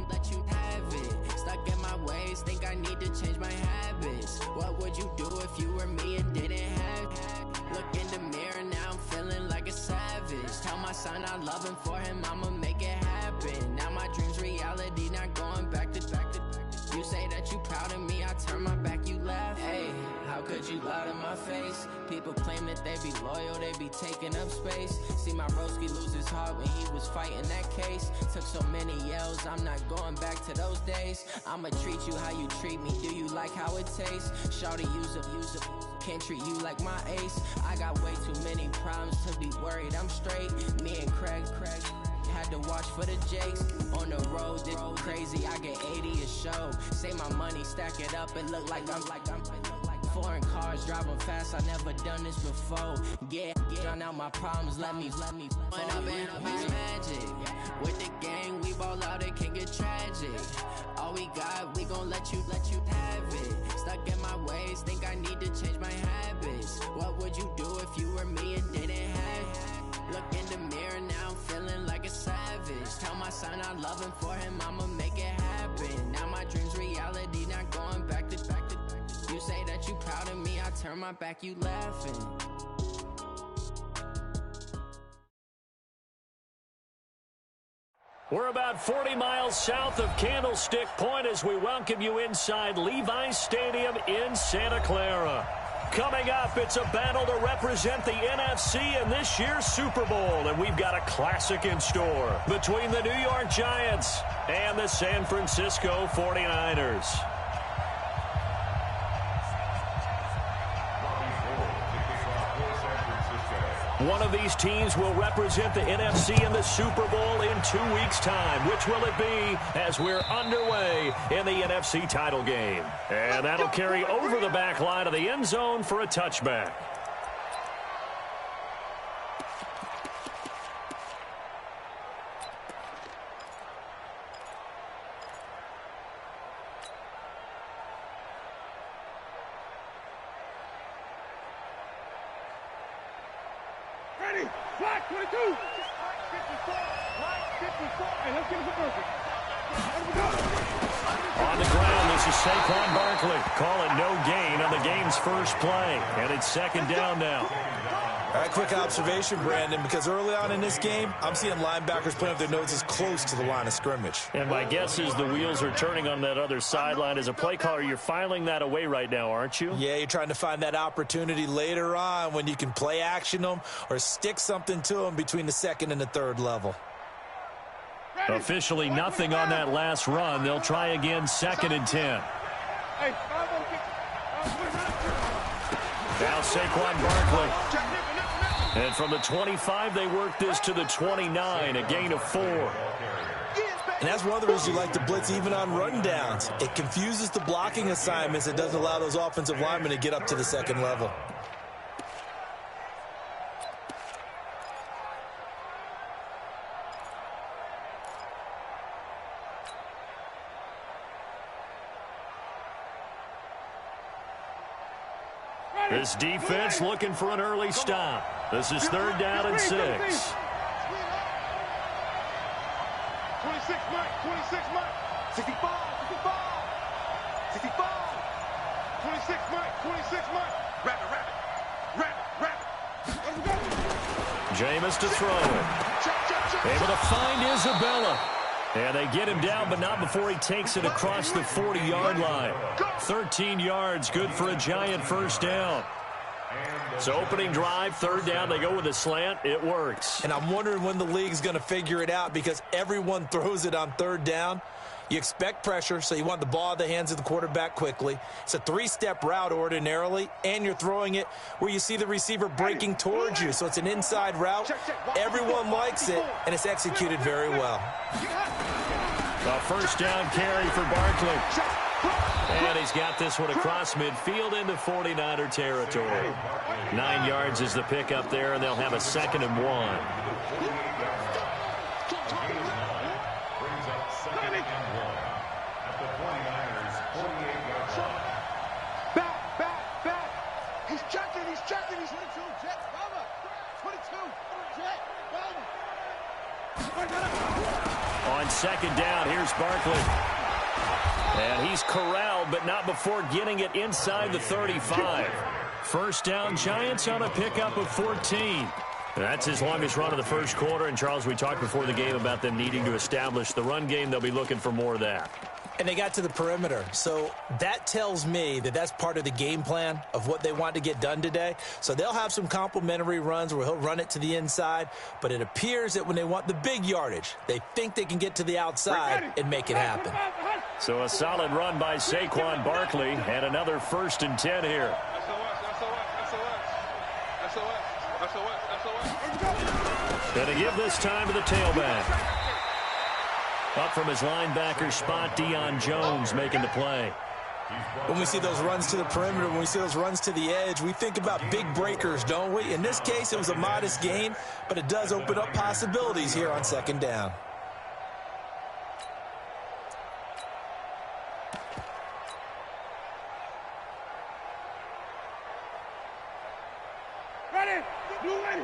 let you have it. Stuck in my ways, think I need to change my habits. What would you do if you were me and didn't have it? Look in the mirror, now I'm feeling like a savage. Tell my son I love him, for him I'ma make it happen. Now my dream's reality, not going back to. You say that you proud of me, I turn my back, you laugh. Hey, how could you lie to my face? People claim that they be loyal, they be taking up space. See my broski lose his heart when he was fighting that case. Took so many yells, I'm not going back to those days. I'ma treat you how you treat me, do you like how it tastes? Shawty, use up, can't treat you like my ace. I got way too many problems to be worried, I'm straight. Me and Craig had to watch for the Jakes. On the road, this crazy, I get 80 a show. Say my money, stack it up, it look like I'm foreign cars, driving fast, I never done this before. Yeah, drown out my problems, let me When up in a bitch magic. With the gang, we ball out, it can get tragic. All we got, we gon' let you have it. Stuck in my ways, think I need to change my habits. What would you do if you were me and didn't have it? Look in the mirror, now I'm feeling like a savage. Tell my son I love him, for him I'ma make it happen. Now my dream's reality, not going back to. You say that you proud of me, I turn my back, you laughing. We're about 40 miles south of Candlestick Point as we welcome you inside Levi's Stadium in Santa Clara. Coming up, it's a battle to represent the NFC in this year's Super Bowl, and we've got a classic in store between the New York Giants and the San Francisco 49ers. One of these teams will represent the NFC in the Super Bowl in 2 weeks' time. Which will it be as we're underway in the NFC title game? And that'll carry over the back line of the end zone for a touchback. Ready, flag 22. Hey, let's get it perfect. On the ground, this is Saquon Barkley. Call it no gain on the game's first play. And it's second down now. All right, quick observation, Brandon, because early on in this game, I'm seeing linebackers playing with their noses close to the line of scrimmage. And my guess is the wheels are turning on that other sideline. As a play caller, you're filing that away right now, aren't you? Yeah, you're trying to find that opportunity later on when you can play action them or stick something to them between the second and the third level. Officially nothing on that last run. They'll try again, second and 10. Now Saquon Barkley. And from the 25, they work this to the 29, a gain of 4. And that's one of the reasons you like to blitz even on run downs. It confuses the blocking assignments. It doesn't allow those offensive linemen to get up to the second level. This defense looking for an early stop. This is third down and 6. 26 Mike, 26 Mike, 65, 26 Mike, 26 Mike. Wrap it. Jameis to throw it. Able to find Isabella. And they get him down, but not before he takes it across the 40-yard line. 13 yards, good for a Giant first down. So opening drive, third down, they go with a slant. It works. And I'm wondering when the league's going to figure it out because everyone throws it on third down. You expect pressure, so you want the ball in the hands of the quarterback quickly. It's a three-step route ordinarily, and you're throwing it where you see the receiver breaking towards you. So it's an inside route. Everyone likes it, and it's executed very well. A first down carry for Barkley. And he's got this one across midfield into 49er territory. 9 yards is the pickup there, and they'll have a 2nd and 1. He's 22, jet, cover. 22, jet, cover. On On second down, here's Barkley. And he's corralled, but not before getting it inside the 35. First down, Giants on a pickup of 14. That's his longest run of the first quarter. And, Charles, we talked before the game about them needing to establish the run game. They'll be looking for more of that. And they got to the perimeter. So that tells me that that's part of the game plan of what they want to get done today. So they'll have some complimentary runs where he'll run it to the inside. But it appears that when they want the big yardage, they think they can get to the outside and make it happen. So a solid run by Saquon Barkley and another 1st and 10 here. Going to give this time to the tailback. Up from his linebacker spot, Deion Jones making the play. When we see those runs to the perimeter, when we see those runs to the edge, we think about big breakers, don't we? In this case, it was a modest gain, but it does open up possibilities here on second down. Ready? Blue ready.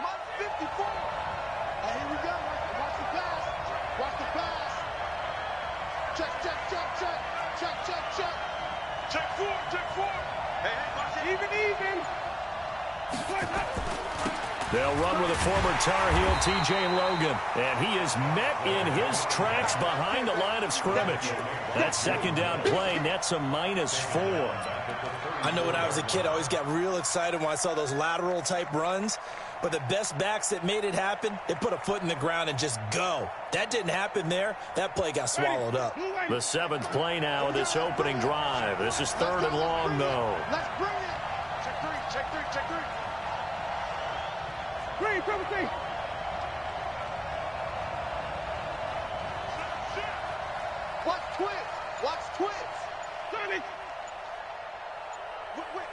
Mark 54. Here we go. Watch the pass. Watch the pass. Check, check, check, check. Check, check, check. Check 4, check 4. Hey, watch it. Even. They'll run with a former Tar Heel, T.J. Logan. And he is met in his tracks behind the line of scrimmage. That second down play nets a -4. I know when I was a kid, I always got real excited when I saw those lateral type runs. But the best backs that made it happen, they put a foot in the ground and just go. That didn't happen there. That play got swallowed up. The 7th play now of this opening drive. This is 3rd and long, though. Let's bring it. Check 3, check 3, check 3. Green, cover 3. Watch twins. Watch twins. Johnny. Whip.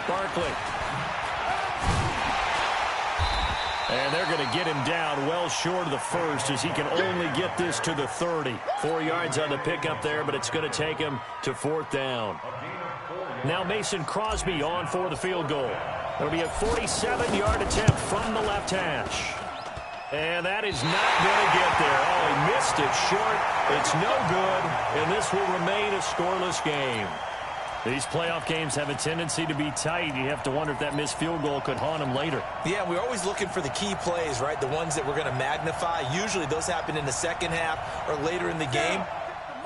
Barkley. And they're going to get him down well short of the first as he can only get this to the 30. 4 yards on the pickup there, but it's going to take him to 4th down. Now Mason Crosby on for the field goal. It'll be a 47-yard attempt from the left hash. And that is not going to get there. Oh, he missed it short. It's no good, and this will remain a scoreless game. These playoff games have a tendency to be tight. You have to wonder if that missed field goal could haunt him later. Yeah, we're always looking for the key plays, right? The ones that we're going to magnify. Usually those happen in the second half or later in the game.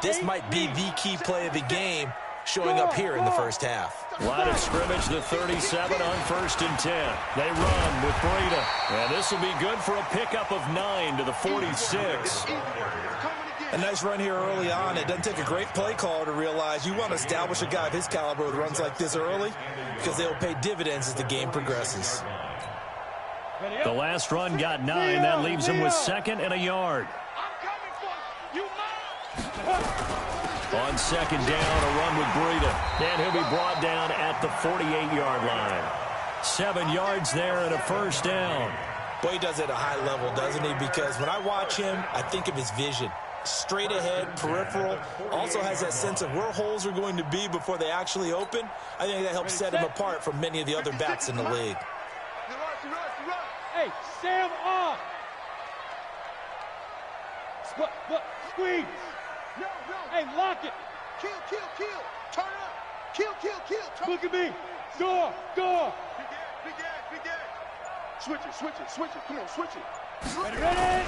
This might be the key play of the game showing up here in the first half. Line of scrimmage, the 37 on 1st and 10. They run with Breida. And this will be good for a pickup of 9 to the 46. A nice run here early on. It doesn't take a great play caller to realize you want to establish a guy of his caliber with runs like this early because they will pay dividends as the game progresses. The last run got 9. That leaves him with 2nd and a yard. On second down, a run with Breida. And he'll be brought down at the 48-yard line. 7 yards there and a 1st down. Boy, he does it at a high level, doesn't he? Because when I watch him, I think of his vision. Straight ahead, peripheral, also has that sense of where holes are going to be before they actually open. I think that helps set him apart from many of the other backs in the league. Hey, Sam off. Squeeze. No. Hey, lock it. Kill. Turn up. Kill. Look at me. Door. Big edge. Switch it. Come on, switch it. Ready.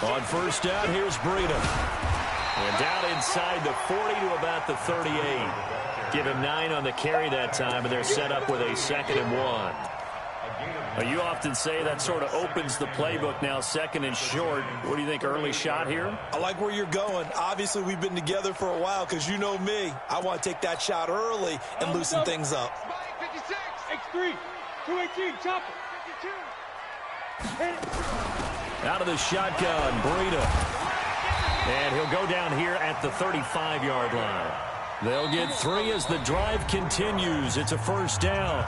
On 1st down, here's Breida. And down inside the 40 to about the 38. Give him 9 on the carry that time, and they're set up with a 2nd and 1. You often say that sort of opens the playbook now, 2nd and short. What do you think, early shot here? I like where you're going. Obviously, we've been together for a while because you know me. I want to take that shot early and loosen things up. 56. X3. 218. Chopper. 52. Out of the shotgun, Breida. And he'll go down here at the 35-yard line. They'll get 3 as the drive continues. It's a 1st down.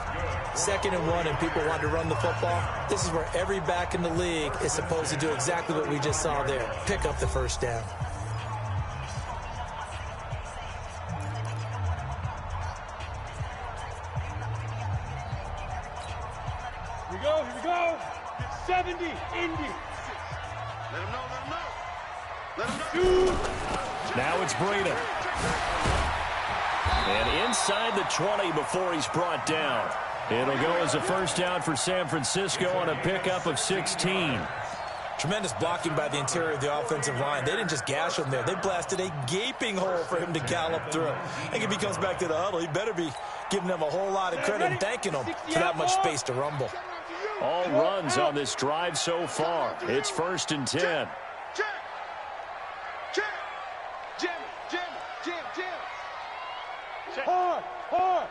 2nd and 1, and people want to run the football. This is where every back in the league is supposed to do exactly what we just saw there. Pick up the 1st down. Here we go. 70, Indy. Now it's Breida. And inside the 20 before he's brought down. It'll go as a first down for San Francisco on a pickup of 16. Tremendous blocking by the interior of the offensive line. They didn't just gash him there. They blasted a gaping hole for him to gallop through. I think if he comes back to the huddle, he better be giving them a whole lot of credit and thanking them for that much space to rumble. All runs on this drive so far. It's 1st and 10. Hard, hard.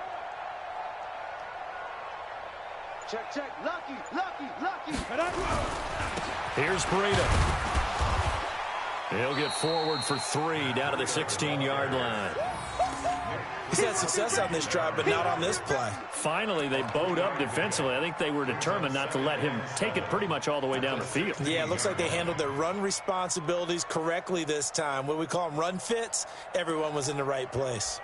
Check. Lucky. Here's Breida. He'll get forward for 3 down to the 16-yard line. He's had success on this drive, but not on this play. Finally, they bowed up defensively. I think they were determined not to let him take it pretty much all the way down the field. Yeah, it looks like they handled their run responsibilities correctly this time. What we call them run fits, everyone was in the right place.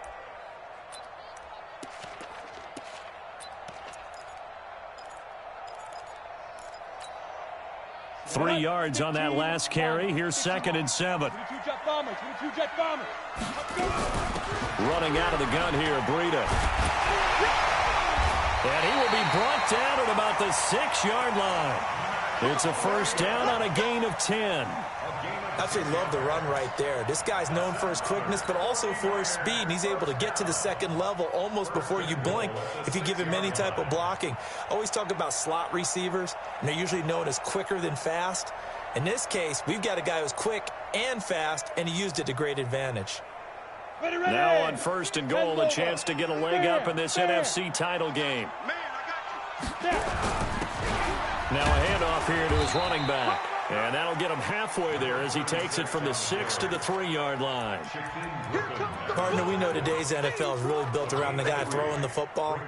Three yards on that last carry. Here's 2nd and 7. 22 jet bombers. Running out of the gun here, Breida. And he will be brought down at about the 6-yard line. It's a first down on a gain of 10. I absolutely love the run right there. This guy's known for his quickness, but also for his speed. And he's able to get to the second level almost before you blink if you give him any type of blocking. I always talk about slot receivers, and they're usually known as quicker than fast. In this case, we've got a guy who's quick and fast, and he used it to great advantage. Now on 1st and goal, a chance to get a leg up in this NFC title game. Now a handoff here to his running back. And that'll get him halfway there as he takes it from the 6 to the 3-yard line. Partner, we know today's NFL is really built around the guy throwing the football.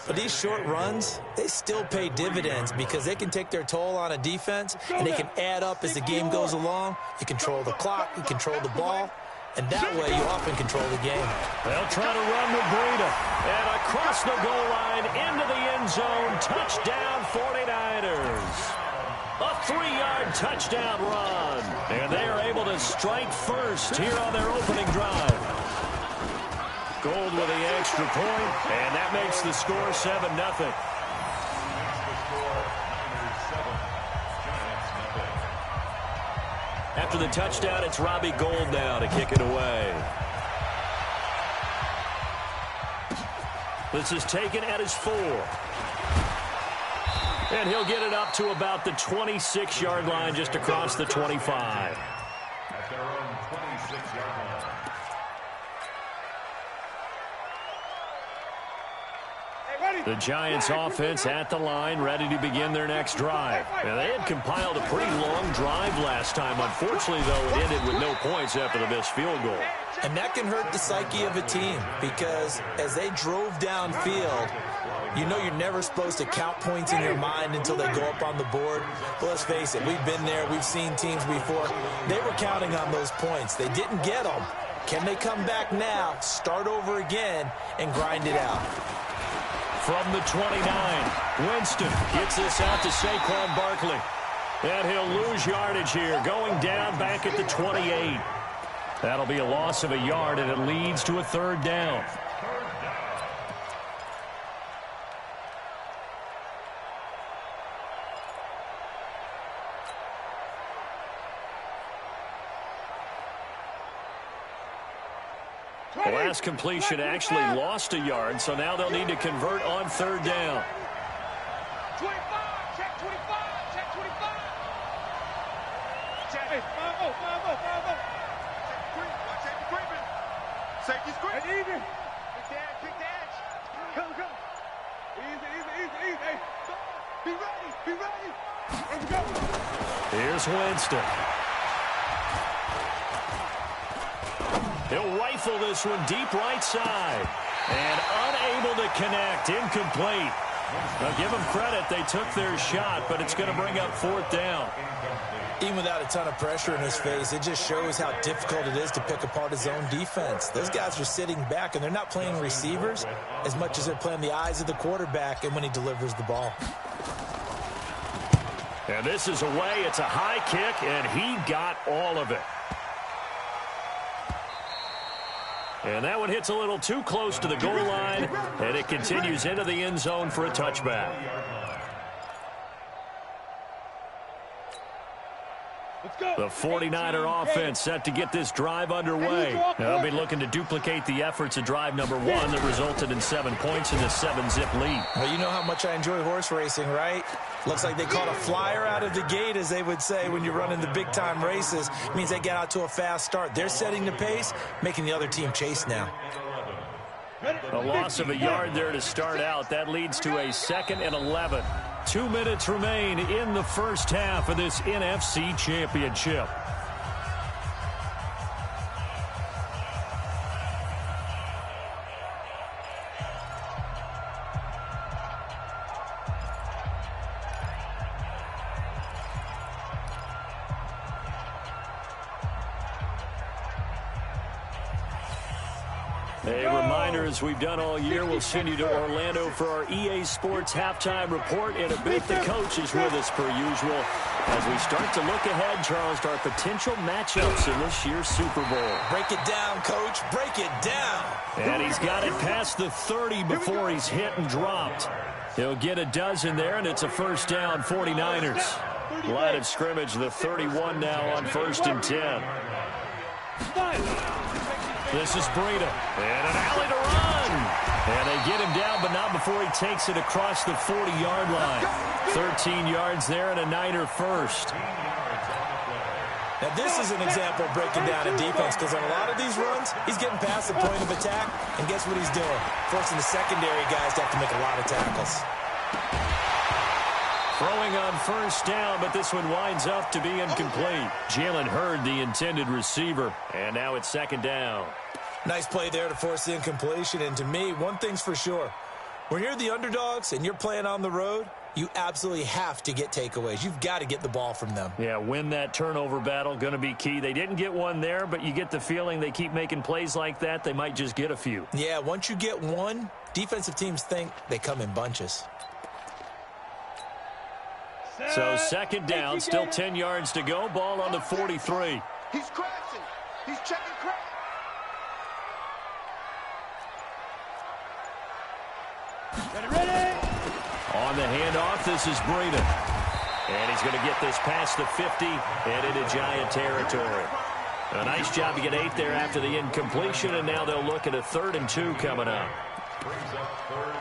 But these short runs, they still pay dividends because they can take their toll on a defense, and they can add up as the game goes along. You control the clock, you control the ball, and that way you often control the game. They'll try to run with Breida. And across the goal line, into the end zone, touchdown 49ers. A 3-yard touchdown run. And they are able to strike first here on their opening drive. Gold with the extra point, and that makes the score 7-0. After the touchdown, it's Robbie Gould now to kick it away. This is taken at his 4. And he'll get it up to about the 26-yard line, just across the 25. At their own 26-yard line. The Giants offense at the line, ready to begin their next drive. Now, they had compiled a pretty long drive last time. Unfortunately, though, it ended with no points after the missed field goal. And that can hurt the psyche of a team because as they drove downfield, you know you're never supposed to count points in your mind until they go up on the board. But let's face it, we've been there. We've seen teams before. They were counting on those points. They didn't get them. Can they come back now, start over again, and grind it out? From the 29, Winston gets this out to Saquon Barkley. And he'll lose yardage here, going down back at the 28. That'll be a loss of a yard, and it leads to a 3rd down. The last completion actually lost a yard, so now they'll need to convert on 3rd down. 25, check 25, check 25. Check, hey, 5-0, 5-0. Safety's creeping. Hey, even. Big dash. Come. Easy. Hey, be ready. Let's go. Here's Winston. He'll rifle this one deep right side. And unable to connect. Incomplete. Now, give them credit. They took their shot, but it's going to bring up 4th down. Even without a ton of pressure in his face, it just shows how difficult it is to pick apart his own defense. Those guys are sitting back, and they're not playing receivers as much as they're playing the eyes of the quarterback and when he delivers the ball. And this is away. It's a high kick, and he got all of it. And that one hits a little too close to the goal line, and it continues into the end zone for a touchback. The 49er offense set to get this drive underway. They'll be looking to duplicate the efforts of drive number 1 that resulted in 7 points in the 7-zip lead. Well, you know how much I enjoy horse racing, right? Looks like they caught a flyer out of the gate, as they would say when you're running the big-time races. It means they get out to a fast start. They're setting the pace, making the other team chase now. A loss of a yard there to start out. That leads to a 2nd and 11. 2 minutes remain in the first half of this NFC Championship. A reminder, as we've done all year, we'll send you to Orlando for our EA Sports halftime report. In a bit, the coach is with us per usual as we start to look ahead, Charles, to our potential matchups in this year's Super Bowl. Break it down, Coach. Break it down. And he's got it past the 30 before he's hit and dropped. He'll get a dozen there, and it's a first down, 49ers. Line of scrimmage, the 31 now on 1st and 10. This is Breida, and an alley to run. And they get him down, but not before he takes it across the 40-yard line. 13 yards there and a Niner first. Now, this is an example of breaking down a defense, because on a lot of these runs, he's getting past the point of attack, and guess what he's doing? Forcing the secondary guys to have to make a lot of tackles. Throwing on first down, but this one winds up to be incomplete. Jalen Hurd, the intended receiver, and now it's 2nd down. Nice play there to force the incompletion, and to me, one thing's for sure. When you're the underdogs and you're playing on the road, you absolutely have to get takeaways. You've got to get the ball from them. Yeah, win that turnover battle, going to be key. They didn't get one there, but you get the feeling they keep making plays like that, they might just get a few. Yeah, once you get one, defensive teams think they come in bunches. So 2nd down, still 10 yards to go. Ball on the 43. He's crashing. He's checking crash. Ready. On the handoff, this is Breida. And he's going to get this past the 50 and into Giant territory. A nice job to get 8 there after the incompletion, and now they'll look at a 3rd and 2 coming up. Brings up 3rd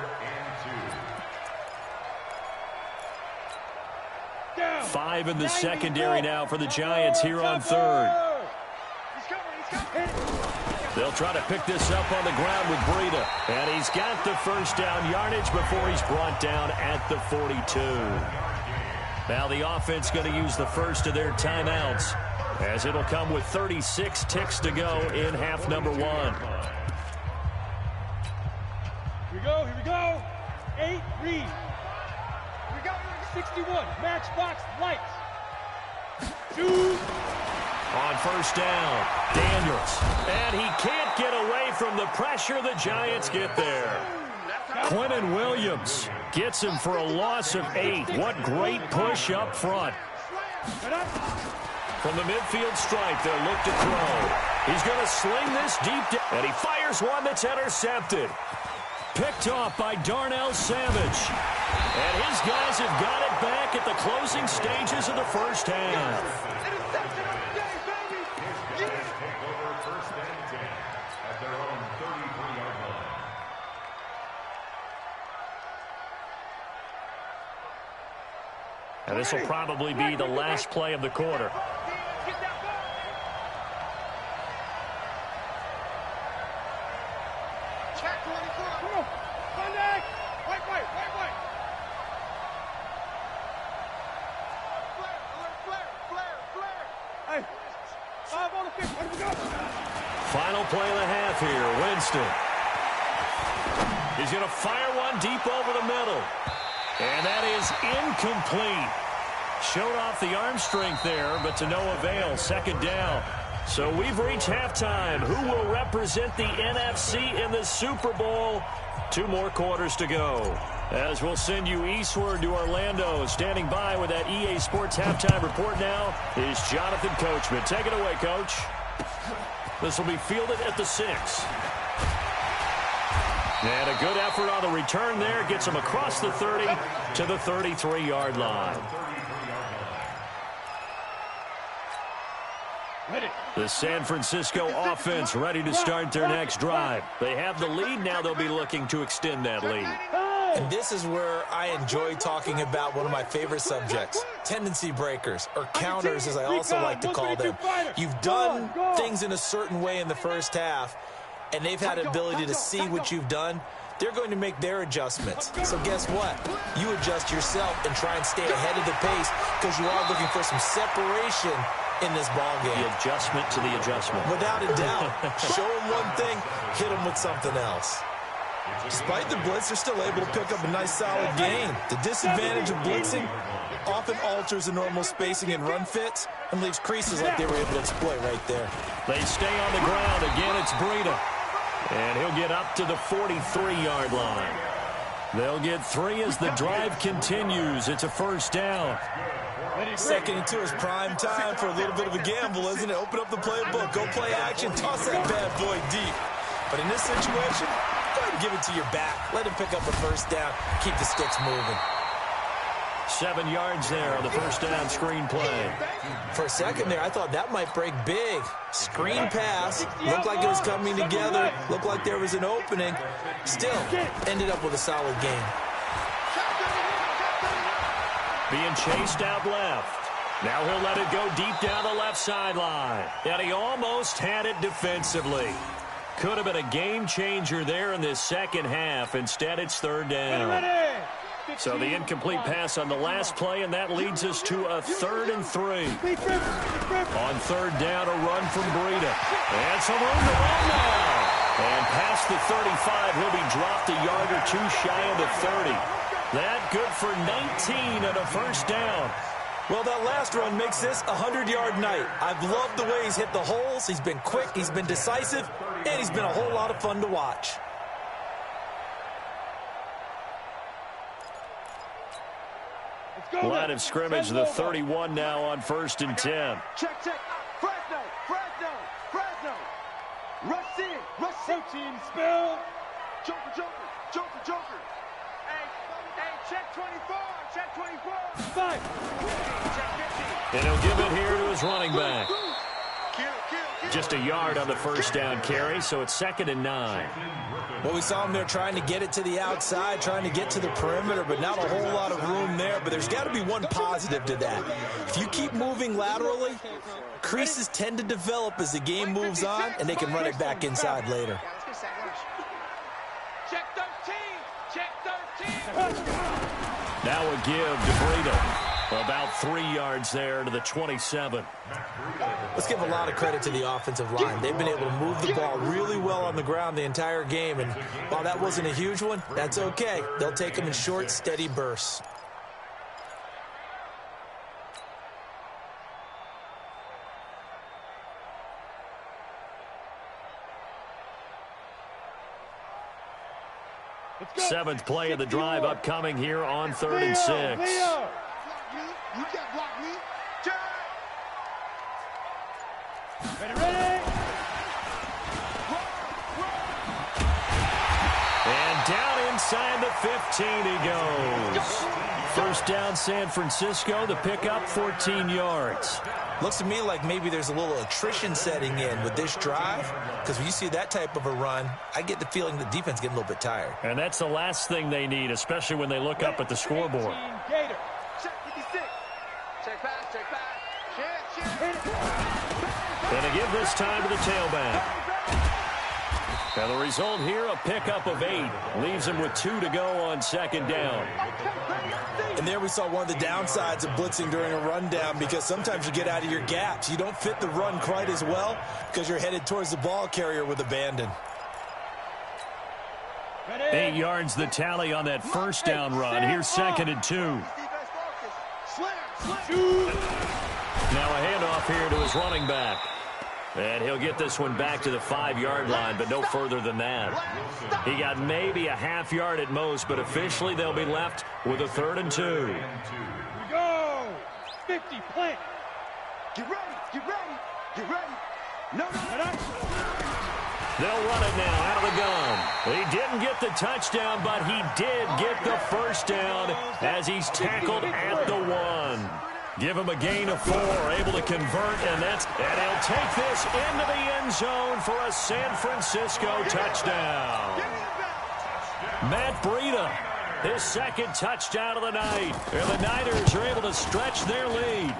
and 2. 5 in the secondary now for the Giants here on 3rd. They'll try to pick this up on the ground with Breida. And he's got the first down yardage before he's brought down at the 42. Now the offense going to use the first of their timeouts, as it'll come with 36 ticks to go in half number 1. Here we go. 8, read. Here we go. 61, matchbox lights. 2. On first down, Daniels. And he can't get away from the pressure. The Giants get there. Quentin Williams gets him for a loss of 8. What great push up front. From the midfield stripe, they'll look to throw. He's going to sling this deep down. And he fires one that's intercepted. Picked off by Darnell Savage. And his guys have got it back at the closing stages of the first half. And this will probably be the last play of the quarter. Final play of the half here, Winston. He's going to fire one deep over the middle. And that is incomplete. Showed off the arm strength there, but to no avail. 2nd down. So we've reached halftime. Who will represent the NFC in the Super Bowl? 2 more quarters to go. As we'll send you eastward to Orlando, standing by with that EA Sports halftime report now is Jonathan Coachman. Take it away, Coach. This will be fielded at the 6. And a good effort on the return there. Gets him across the 30 to the 33-yard line. The San Francisco offense ready to start their next drive. They have the lead. Now they'll be looking to extend that lead. And this is where I enjoy talking about one of my favorite subjects, tendency breakers, or counters as I also like to call them. You've done things in a certain way in the first half, and they've had the ability to see what you've done. They're going to make their adjustments. So guess what? You adjust yourself and try and stay ahead of the pace because you are looking for some separation in this ball game. The adjustment to the adjustment. Without a doubt. Show them one thing, hit them with something else. Despite the blitz, they're still able to pick up a nice, solid gain. The disadvantage of blitzing often alters the normal spacing and run fits and leaves creases like they were able to exploit right there. They stay on the ground. Again, it's Breida. And he'll get up to the 43-yard line. They'll get 3 as the drive continues. It's a first down. 2nd and 2 is prime time for a little bit of a gamble, isn't it? Open up the playbook, go play action, toss that bad boy deep. But in this situation, go ahead and give it to your back. Let him pick up a first down. Keep the sticks moving. 7 yards there on the first down screen play. For a second there, I thought that might break big. Screen pass. Looked like it was coming together. Looked like there was an opening. Still, ended up with a solid game. Being chased out left. Now he'll let it go deep down the left sideline. And he almost had it defensively. Could have been a game changer there in this second half. Instead, it's 3rd down. So the incomplete pass on the last play, and that leads us to a 3rd and 3. On 3rd down, a run from Breida. And some room to run now. And past the 35, he'll be dropped a yard or 2 shy of the 30. That good for 19 and a first down. Well, that last run makes this a 100-yard night. I've loved the way he's hit the holes. He's been quick, he's been decisive, and he's been a whole lot of fun to watch. Line of scrimmage, the 31 now on 1st and 10. Check. Fresno. Rush in. Team spill. Joker. Hey, check 24. 5. And he'll give it here to his running back. Just a yard on the first down carry, so it's 2nd and 9. Well, we saw him there trying to get it to the outside, trying to get to the perimeter, but not a whole lot of room there. But there's got to be one positive to that. If you keep moving laterally, creases tend to develop as the game moves on, and they can run it back inside later. Check 13. Now a give to Breida. About 3 yards there to the 27. Let's give a lot of credit to the offensive line. They've been able to move the ball really well on the ground the entire game. And while that wasn't a huge one, that's okay. They'll take them in short, steady bursts. Seventh play of the drive upcoming here on 3rd and 6. You can't block me. Ready. And down inside the 15 he goes. First down San Francisco, the pickup 14 yards. Looks to me like maybe there's a little attrition setting in with this drive, because when you see that type of a run, I get the feeling the defense getting a little bit tired. And that's the last thing they need, especially when they look up at the scoreboard. And a give this time to the tailback. And the result here, a pickup of 8. Leaves him with 2 to go on 2nd down. And there we saw one of the downsides of blitzing during a rundown, because sometimes you get out of your gaps. You don't fit the run quite as well because you're headed towards the ball carrier with abandon. 8 yards the tally on that first down run. Here's 2nd and 2. Slam. Now a handoff here to his running back. And he'll get this one back to the 5-yard line, but no further than that. He got maybe a half yard at most, but officially they'll be left with a 3rd and 2. Go! 50, plant. Get ready, get ready, get ready. No. They'll run it now out of the gun. He didn't get the touchdown, but he did get the first down as he's tackled at the 1. Give him a gain of 4, able to convert, and he'll take this into the end zone for a San Francisco touchdown. Matt Breida, his 2nd touchdown of the night, and the Niners are able to stretch their lead.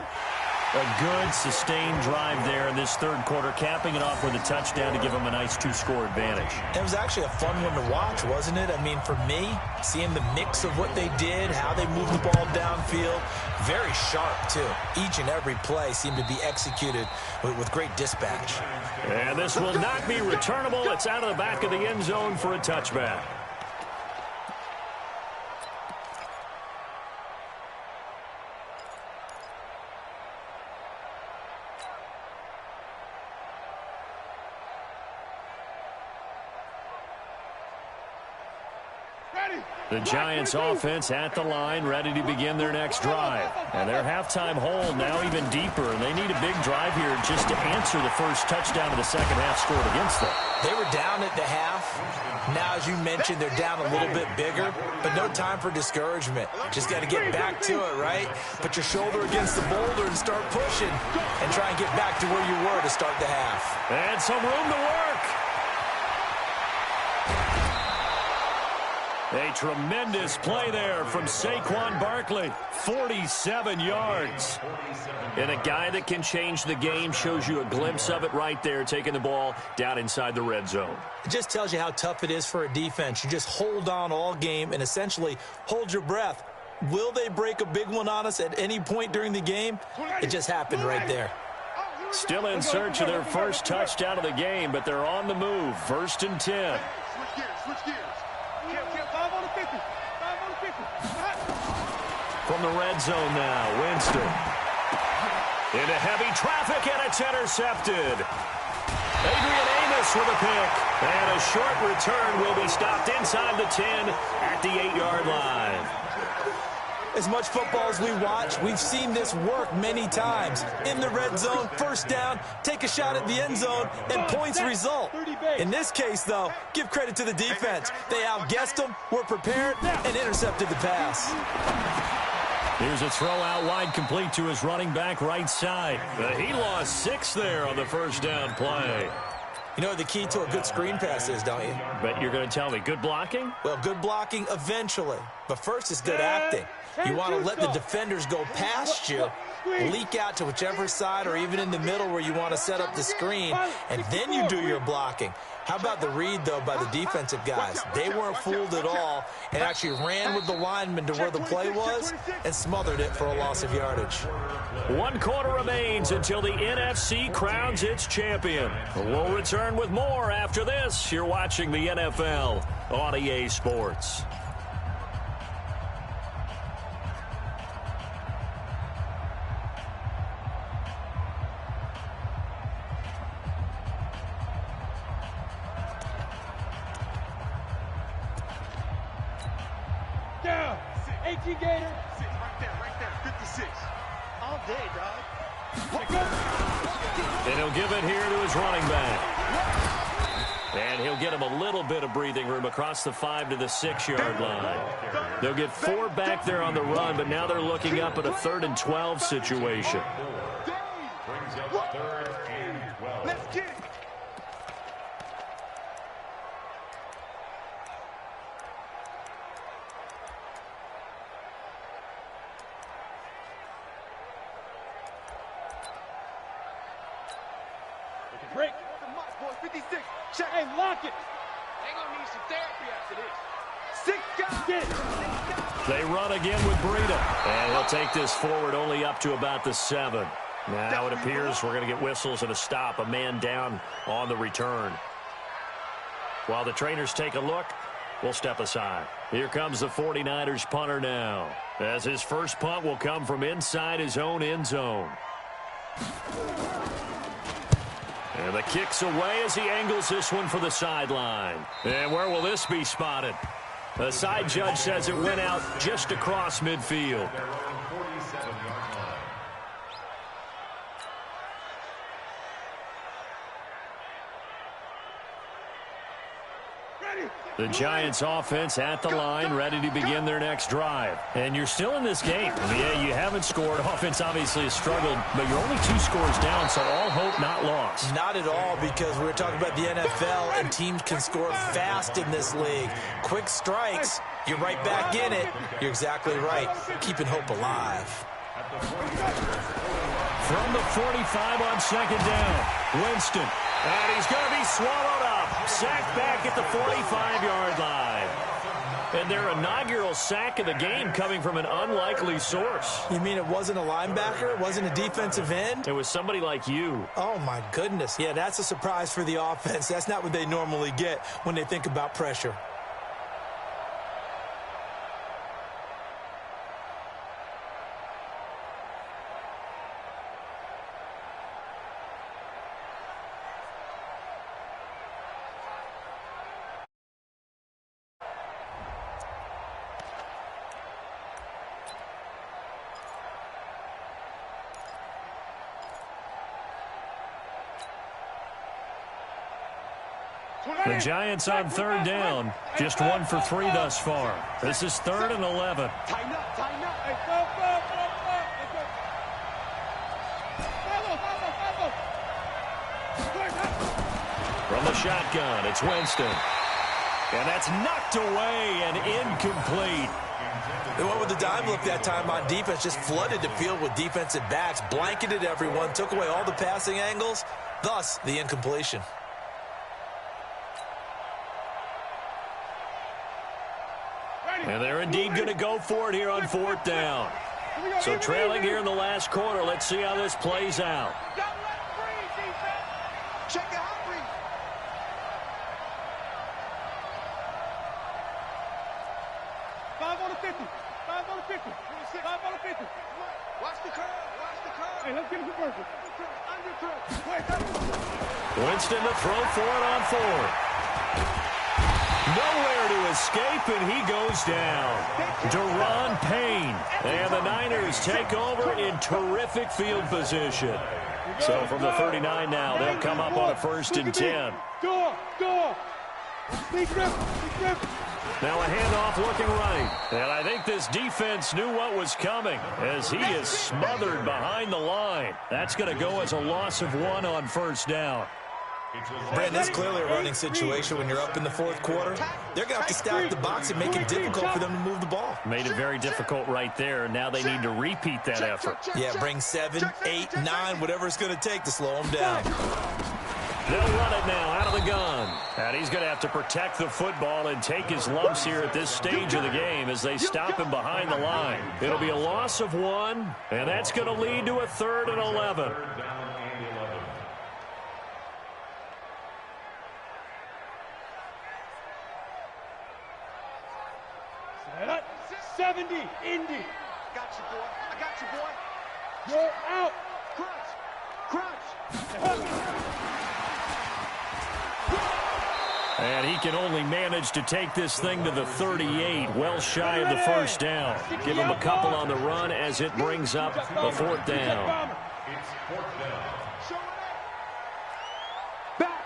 A good, sustained drive there in this 3rd quarter, capping it off with a touchdown to give them a nice 2-score advantage. It was actually a fun one to watch, wasn't it? I mean, for me, seeing the mix of what they did, how they moved the ball downfield, very sharp, too. Each and every play seemed to be executed with great dispatch. And this will not be returnable. It's out of the back of the end zone for a touchback. The Giants offense at the line, ready to begin their next drive. And their halftime hole now even deeper, and they need a big drive here just to answer the first touchdown of the second half scored against them. They were down at the half. Now, as you mentioned, they're down a little bit bigger, but no time for discouragement. Just got to get back to it, right? Put your shoulder against the boulder and start pushing and try and get back to where you were to start the half. And some room to work. A tremendous play there from Saquon Barkley. 47 yards. And a guy that can change the game, shows you a glimpse of it right there, taking the ball down inside the red zone. It just tells you how tough it is for a defense. You just hold on all game and essentially hold your breath. Will they break a big one on us at any point during the game? It just happened right there. Still in search of their first touchdown of the game, but they're on the move. 1st and 10. Switch gears. 5 on the 50. 5 on the 50. From the red zone now, Winston. Into heavy traffic, and it's intercepted. Adrian Amos with a pick. And a short return will be stopped inside the 10 at the 8-yard line. As much football as we watch, we've seen this work many times. In the red zone, first down, take a shot at the end zone, and points result. In this case, though, give credit to the defense. They outguessed them, were prepared, and intercepted the pass. Here's a throw out wide, complete to his running back right side. But he lost 6 there on the first down play. You know what the key to a good screen pass is, don't you? But you're going to tell me, good blocking? Well, good blocking eventually. But first is good acting. You want to let the defenders go past you, leak out to whichever side or even in the middle where you want to set up the screen, and then you do your blocking. How about the read, though, by the defensive guys? They weren't fooled at all and actually ran with the lineman to where the play was and smothered it for a loss of yardage. 1 quarter remains until the NFC crowns its champion. We'll return with more after this. You're watching the NFL on EA Sports. Down. 18 Gator. Right there. 56. All day, dog. And he'll give it here to his running back. And he'll get him a little bit of breathing room across the 5 to the 6-yard line. They'll get 4 back there on the run, but now they're looking up at a 3rd and 12 situation. Brings up 3rd and 12. Let's get it. Break. The mark, boy. 56. Check. Hey, lock it. They gonna need some therapy after this. 6 guys. Get it. They run again with Breida. And he'll take this forward only up to about the 7. Now it appears we're going to get whistles and a stop. A man down on the return. While the trainers take a look, we'll step aside. Here comes the 49ers punter now, as his first punt will come from inside his own end zone. And the kick's away as he angles this one for the sideline. And where will this be spotted? The side judge says it went out just across midfield. The Giants offense at the line, ready to begin their next drive. And you're still in this game. Yeah, you haven't scored. Offense obviously has struggled, but you're only 2 scores down, so all hope not lost. Not at all, because we were talking about the NFL, and teams can score fast in this league. Quick strikes, you're right back in it. You're exactly right. Keeping hope alive. From the 45 on second down, Winston. And he's going to be swallowed up. Sacked back at the 45-yard line. And their inaugural sack of the game coming from an unlikely source. You mean it wasn't a linebacker? It wasn't a defensive end? It was somebody like you. Oh, my goodness. Yeah, that's a surprise for the offense. That's not what they normally get when they think about pressure. The Giants on third down, just 1 for 3 thus far. This is 3rd and 11. Tighten up, tighten up. Hey, From the shotgun, it's Winston. And that's knocked away and incomplete. They went with the dime look that time on defense, just flooded the field with defensive backs, blanketed everyone, took away all the passing angles, thus the incompletion. And they're indeed going to go for it here on 4th down. So trailing here in the last quarter, let's see how this plays out. Don't let it breathe, defense. Check it out, breathe. 5 on the 50. 5 on the 50. 5 on the 50. Watch the curve. Watch the curve. Hey, let's get it converted. Winston to throw for it on 4th. Nowhere to escape, and he goes down. Deron Payne. And the Niners take over in terrific field position. So from the 39 now, they'll come up on a 1st and 10. Door. Now a handoff looking right. And I think this defense knew what was coming as he is smothered behind the line. That's going to go as a loss of 1 on 1st down. Brandon, this is clearly a running situation when you're up in the 4th quarter. They're going to have to stack the box and make it difficult for them to move the ball. Made it very difficult right there. Now they need to repeat that effort. Yeah, bring 7, 8, 9, whatever it's going to take to slow them down. They'll run it now out of the gun. And he's going to have to protect the football and take his lumps here at this stage of the game as they stop him behind the line. It'll be a loss of 1, and that's going to lead to a 3rd and 11. 70, Indy. Got you, boy. I got you, boy. You're out. Crunch. And he can only manage to take this thing to the 38, well shy of the 1st down. Give him a couple on the run as it brings up the 4th down. It's 4th down. Back.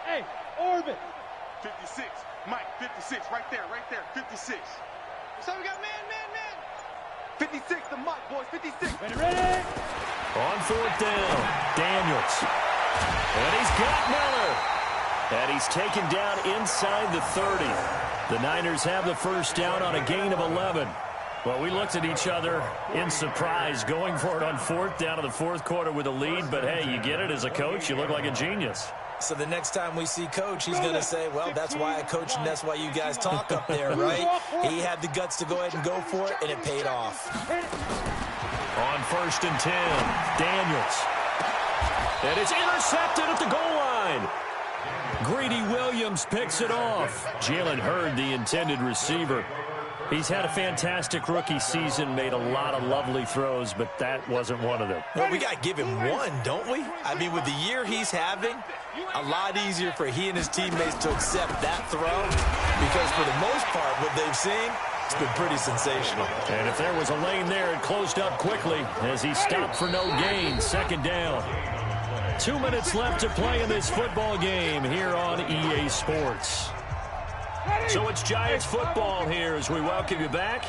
Hey, Orbit. 56. Mike, 56. Right there. 56. So we got man. 56, the Mike, boys. 56. Ready. On 4th down, Daniels. And he's got Miller. And he's taken down inside the 30. The Niners have the 1st down on a gain of 11. Well, we looked at each other in surprise going for it on 4th down in the 4th quarter with a lead. But, hey, you get it as a coach. You look like a genius. So the next time we see Coach, he's going to say, well, that's why I coach and that's why you guys talk up there, right? He had the guts to go ahead and go for it, and it paid off. On 1st and 10, Daniels. And it's intercepted at the goal line. Greedy Williams picks it off. Jalen Hurd, the intended receiver. He's had a fantastic rookie season, made a lot of lovely throws, but that wasn't one of them. Well, we got to give him one, don't we? I mean, with the year he's having, a lot easier for he and his teammates to accept that throw because for the most part, what they've seen, it's been pretty sensational. And if there was a lane there, it closed up quickly as he stopped for no gain. Second down. 2 minutes left to play in this football game here on EA Sports. So it's Giants football here as we welcome you back.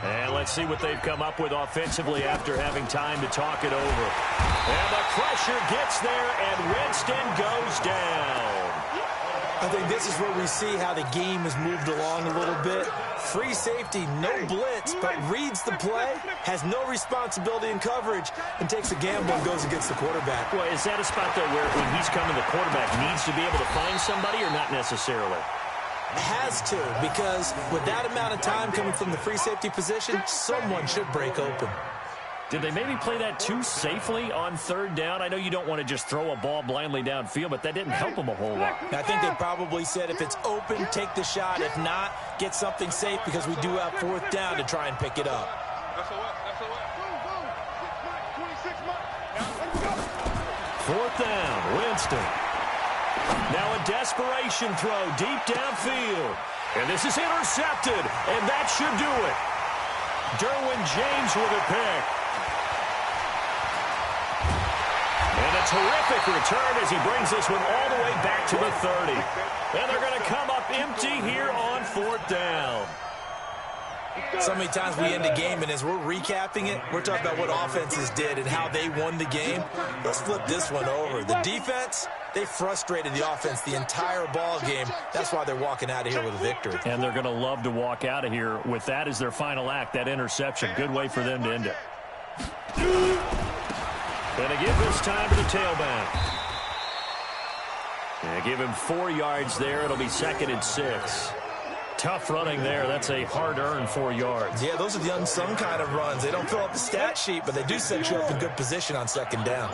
And let's see what they've come up with offensively after having time to talk it over. And the pressure gets there, and Winston goes down. I think this is where we see how the game has moved along a little bit. Free safety, no blitz, but reads the play, has no responsibility in coverage, and takes a gamble and goes against the quarterback. Well, is that a spot, though, where when he's coming, the quarterback needs to be able to find somebody or not necessarily? Has to, because with that amount of time coming from the free safety position, someone should break open. Did they maybe play that too safely on third down? I know you don't want to just throw a ball blindly downfield, but that didn't help them a whole lot. I think they probably said if it's open, take the shot. If not, get something safe because we do have fourth down to try and pick it up. Fourth down, Winston. Now a desperation throw deep downfield. And this is intercepted, and that should do it. Derwin James with a pick. And a terrific return as he brings this one all the way back to the 30. And they're going to come up empty here on fourth down. So many times we end a game, and as we're recapping it, we're talking about what offenses did and how they won the game. Let's flip this one over. The defense, they frustrated the offense the entire ball game. That's why they're walking out of here with a victory. And they're going to love to walk out of here with that as their final act, that interception. Good way for them to end it. And they give this time to the tailback. And give him 4 yards there. It'll be 2nd and 6. Tough running there. That's a hard-earned 4 yards. Yeah, those are the unsung kind of runs. They don't fill up the stat sheet, but they do set you up in good position on second down.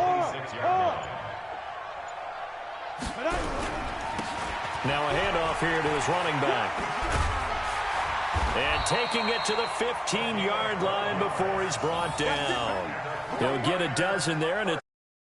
Now a handoff here to his running back. And taking it to the 15-yard line before he's brought down. He'll get a dozen there, and it's